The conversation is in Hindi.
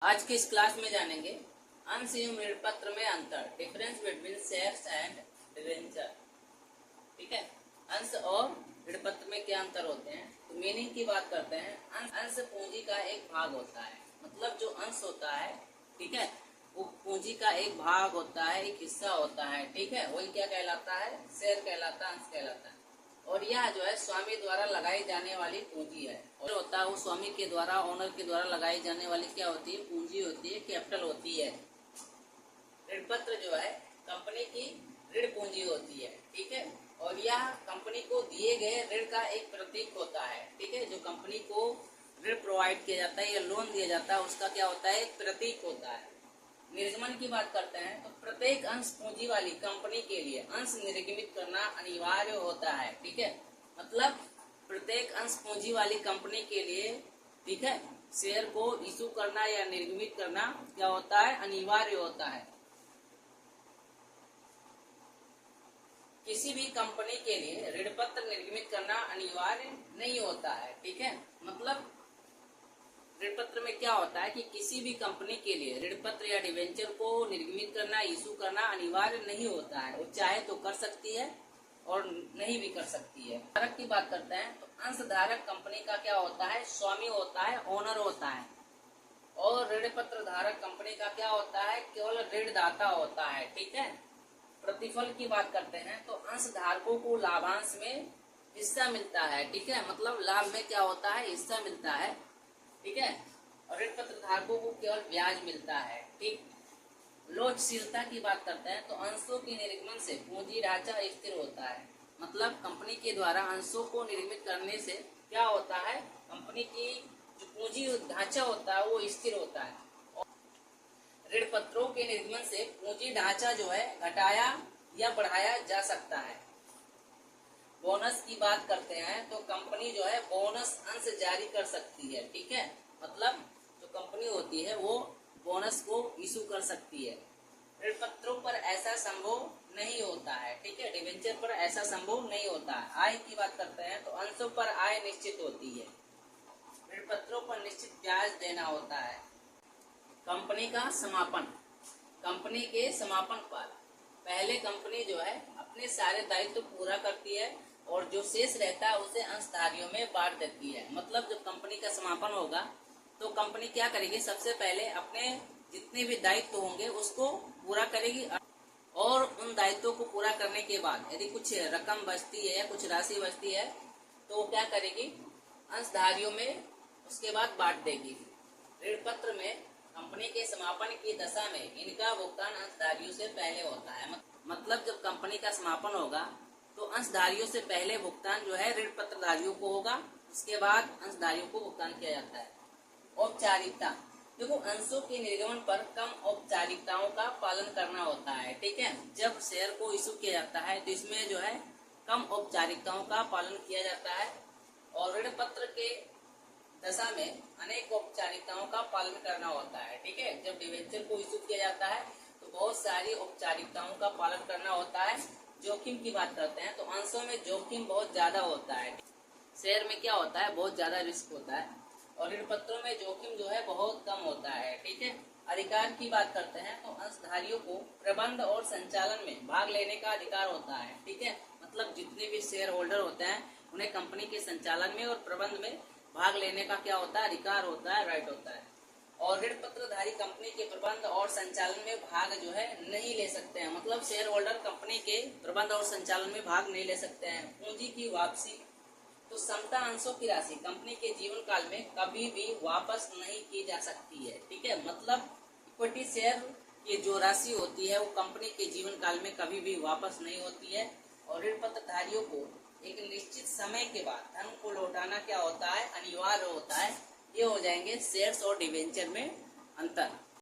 आज के इस क्लास में जानेंगे अंश एवं ऋण पत्र में अंतर, difference between shares and debenture. ठीक है, अंश और ऋण पत्र में क्या अंतर होते हैं। तो मीनिंग की बात करते हैं। अंश पूंजी का एक भाग होता है, मतलब जो अंश होता है, ठीक है, वो पूंजी का एक भाग होता है, एक हिस्सा होता है। ठीक है, वही क्या कहलाता है, शेयर कहलाता है, अंश कहलाता है। और यह जो है स्वामी द्वारा लगाई जाने वाली पूंजी है। और होता है वो स्वामी के द्वारा, ओनर के द्वारा लगाई जाने वाली क्या होती है, पूंजी होती है, कैपिटल होती है। ऋण पत्र जो है कंपनी की ऋण पूंजी होती है। ठीक है, और यह कंपनी को दिए गए ऋण का एक प्रतीक होता है। ठीक है, जो कंपनी को ऋण प्रोवाइड किया जाता है या लोन दिया जाता है, उसका क्या होता है, एक प्रतीक होता है। निर्गमन की बात करते हैं तो प्रत्येक अंश पूंजी वाली कंपनी के लिए अंश निर्गमित करना अनिवार्य होता है। ठीक है, मतलब प्रत्येक अंश पूंजी वाली कंपनी के लिए, ठीक है, शेयर को इशू करना या निर्गमित करना क्या होता है, अनिवार्य होता है। किसी भी कंपनी के लिए ऋण पत्र निर्गमित करना अनिवार्य नहीं होता है। ठीक है, मतलब ऋण पत्र में क्या होता है कि किसी भी कंपनी के लिए ऋण पत्र या डिवेंचर को निर्गमित करना, इशू करना अनिवार्य नहीं होता है। वो चाहे तो कर सकती है और नहीं भी कर सकती है। धारक की बात करते हैं तो अंशधारक कंपनी का क्या होता है, स्वामी होता है, ओनर होता है। और ऋण पत्र धारक कंपनी का क्या होता है, केवल ऋणदाता होता है। ठीक है, प्रतिफल की बात करते हैं तो अंशधारकों को लाभांश में हिस्सा मिलता है। ठीक है, मतलब लाभ में क्या होता है, हिस्सा मिलता है। ठीक है, और ऋण पत्र धारकों को केवल ब्याज मिलता है। ठीक, लोचशीलता की बात करते हैं तो अंशों के निर्गमन से पूंजी ढांचा स्थिर होता है। मतलब कंपनी के द्वारा अंशों को निर्मित करने से क्या होता है, कंपनी की जो पूंजी ढांचा होता है वो स्थिर होता है। ऋण पत्रों के निर्गमन से पूंजी ढांचा जो है घटाया या बढ़ाया जा सकता है। बोनस की बात करते हैं तो कंपनी जो है बोनस अंश जारी कर सकती है। ठीक है, मतलब जो कंपनी होती है वो बोनस को इशू कर सकती है। ऋण पत्रों पर ऐसा संभव नहीं होता है। ठीक है, डिवेंचर पर ऐसा संभव नहीं होता है। आय की बात करते हैं तो अंशों पर आय निश्चित होती है। ऋण पत्रों पर निश्चित ब्याज देना होता है। कंपनी का समापन, कंपनी के समापन पर पहले कंपनी जो है अपने सारे दायित्व पूरा करती है और जो शेष रहता है उसे अंशधारियों में बांट देती है। मतलब जब कंपनी का समापन होगा तो कंपनी क्या करेगी, सबसे पहले अपने जितने भी दायित्व होंगे उसको पूरा करेगी और उन दायित्वों को पूरा करने के बाद यदि कुछ रकम बचती है या कुछ राशि बचती है तो वो क्या करेगी, अंशधारियों में उसके बाद बांट देगी। ऋण पत्र में कंपनी के समापन की दशा में इनका भुगतान अंशधारियों से पहले होता है। मतलब जब कंपनी का समापन होगा तो अंशधारियों से पहले भुगतान जो है ऋण पत्रधारियों को होगा, उसके बाद अंशधारियों को भुगतान किया जाता है। औपचारिकता, देखो अंशों के निर्गमन पर कम औपचारिकताओं का पालन करना होता है। ठीक है, जब शेयर को इशू किया जाता है तो इसमें जो है कम औपचारिकताओं का पालन किया जाता है और ऋण पत्र के दशा में अनेक औपचारिकताओं का पालन करना होता है। ठीक है, जब डिवेंचर को इशू किया जाता है तो बहुत सारी औपचारिकताओं का पालन करना होता है। जोखिम की बात करते हैं तो अंशों में जोखिम बहुत ज्यादा होता है। शेयर में क्या होता है, बहुत ज्यादा रिस्क होता है और ऋण पत्रों में जोखिम जो है बहुत कम होता है। ठीक है, अधिकार की बात करते हैं तो अंशधारियों को प्रबंध और संचालन में भाग लेने का अधिकार होता है। ठीक है, मतलब जितने भी शेयर होल्डर होते हैं उन्हें कंपनी के संचालन में और प्रबंध में भाग लेने का क्या होता है, अधिकार होता है, राइट होता है। और ऋण पत्रधारी कंपनी के प्रबंध और संचालन में भाग जो है नहीं ले सकते हैं। मतलब शेयर होल्डर कंपनी के प्रबंध और संचालन में भाग नहीं ले सकते हैं। पूंजी की वापसी, तो समता अंशों की राशि कंपनी के जीवन काल में कभी भी वापस नहीं की जा सकती है। ठीक है, मतलब इक्विटी शेयर की जो राशि होती है वो कंपनी के जीवन काल में कभी भी वापस नहीं होती है। और ऋण पत्रधारियों को एक निश्चित समय के बाद धन को लौटाना क्या होता है, अनिवार्य होता है। ये हो जाएंगे शेयर्स और डिवेंचर में अंतर।